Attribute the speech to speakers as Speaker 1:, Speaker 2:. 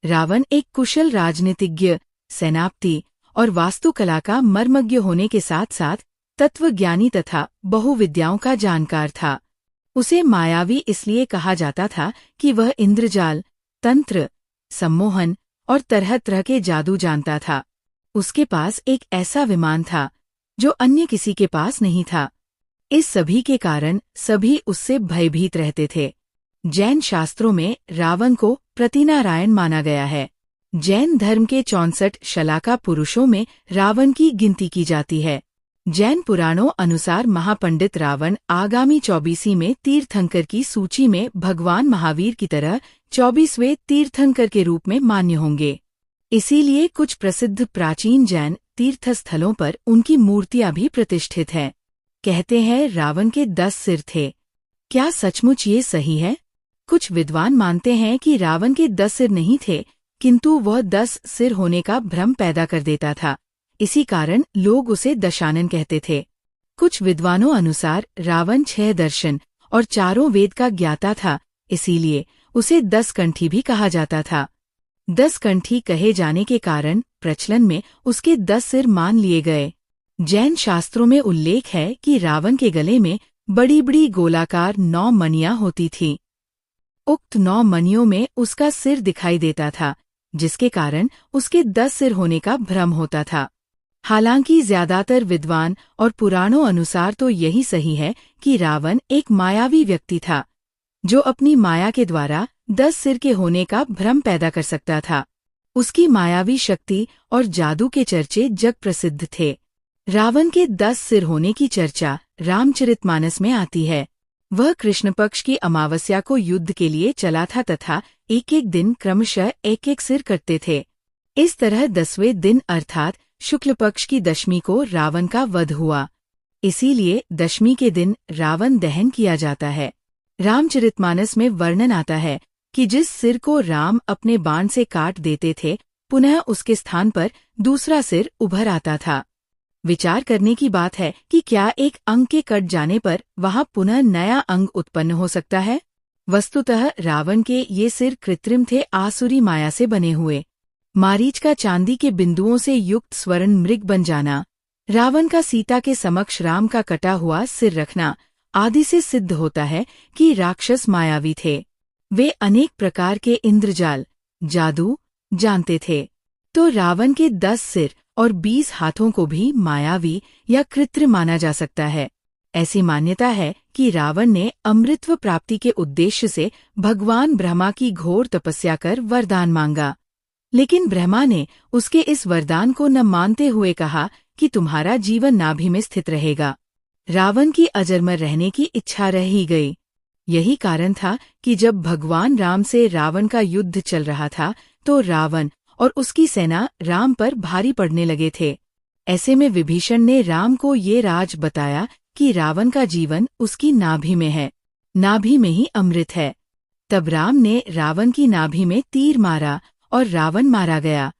Speaker 1: रावण एक कुशल राजनीतिज्ञ, सेनापति और वास्तुकला का मर्मज्ञ होने के साथ साथ तत्वज्ञानी तथा बहुविद्याओं का जानकार था। उसे मायावी इसलिए कहा जाता था कि वह इंद्रजाल, तंत्र, सम्मोहन और तरह तरह के जादू जानता था। उसके पास एक ऐसा विमान था जो अन्य किसी के पास नहीं था। इस सभी के कारण सभी उससे भयभीत रहते थे। जैन शास्त्रों में रावण को प्रतिनारायण माना गया है। जैन धर्म के 64 शलाका पुरुषों में रावण की गिनती की जाती है। जैन पुराणों अनुसार महापंडित रावण आगामी 24वीं में तीर्थंकर की सूची में भगवान महावीर की तरह 24वें तीर्थंकर के रूप में मान्य होंगे। इसीलिए कुछ प्रसिद्ध प्राचीन जैन तीर्थस्थलों पर उनकी मूर्तियां भी प्रतिष्ठित हैं। कहते हैं रावण के 10 सिर थे। क्या सचमुच ये सही है? कुछ विद्वान मानते हैं कि रावण के 10 सिर नहीं थे, किंतु वह 10 सिर होने का भ्रम पैदा कर देता था। इसी कारण लोग उसे दशानन कहते थे। कुछ विद्वानों अनुसार रावण 6 दर्शन और 4 वेद का ज्ञाता था, इसीलिए उसे 10 कंठी भी कहा जाता था। 10 कंठी कहे जाने के कारण प्रचलन में उसके 10 सिर मान लिए गए। जैन शास्त्रों में उल्लेख है कि रावण के गले में बड़ी बड़ी गोलाकार 9 मणियां होती थीं। उक्त 9 मणियों में उसका सिर दिखाई देता था, जिसके कारण उसके 10 सिर होने का भ्रम होता था। हालांकि ज्यादातर विद्वान और पुराणों अनुसार तो यही सही है कि रावण एक मायावी व्यक्ति था, जो अपनी माया के द्वारा 10 सिर के होने का भ्रम पैदा कर सकता था। उसकी मायावी शक्ति और जादू के चर्चे जग प्रसिद्ध थे। रावण के 10 सिर होने की चर्चा रामचरितमानस में आती है। वह कृष्ण पक्ष की अमावस्या को युद्ध के लिए चला था तथा एक एक दिन क्रमशः एक एक सिर कटते थे। इस तरह 10वें दिन अर्थात शुक्ल पक्ष की दशमी को रावण का वध हुआ। इसीलिए दशमी के दिन रावण दहन किया जाता है। रामचरितमानस में वर्णन आता है कि जिस सिर को राम अपने बाण से काट देते थे, पुनः उसके स्थान पर दूसरा सिर उभर आता था। विचार करने की बात है कि क्या एक अंग के कट जाने पर वहां पुनः नया अंग उत्पन्न हो सकता है? वस्तुतः रावण के ये सिर कृत्रिम थे, आसुरी माया से बने हुए। मारीच का चांदी के बिंदुओं से युक्त स्वर्ण मृग बन जाना, रावण का सीता के समक्ष राम का कटा हुआ सिर रखना आदि से सिद्ध होता है कि राक्षस मायावी थे। वे अनेक प्रकार के इंद्रजाल, जादू जानते थे। तो रावण के 10 सिर और 20 हाथों को भी मायावी या कृत्रिम माना जा सकता है। ऐसी मान्यता है कि रावण ने अमृतत्व प्राप्ति के उद्देश्य से भगवान ब्रह्मा की घोर तपस्या कर वरदान मांगा, लेकिन ब्रह्मा ने उसके इस वरदान को न मानते हुए कहा कि तुम्हारा जीवन नाभि में स्थित रहेगा। रावण की अजरमर रहने की इच्छा रह ही गई। यही कारण था कि जब भगवान राम से रावण का युद्ध चल रहा था, तो रावण और उसकी सेना राम पर भारी पड़ने लगे थे। ऐसे में विभीषण ने राम को ये राज बताया कि रावण का जीवन उसकी नाभि में है, नाभि में ही अमृत है। तब राम ने रावण की नाभि में तीर मारा और रावण मारा गया।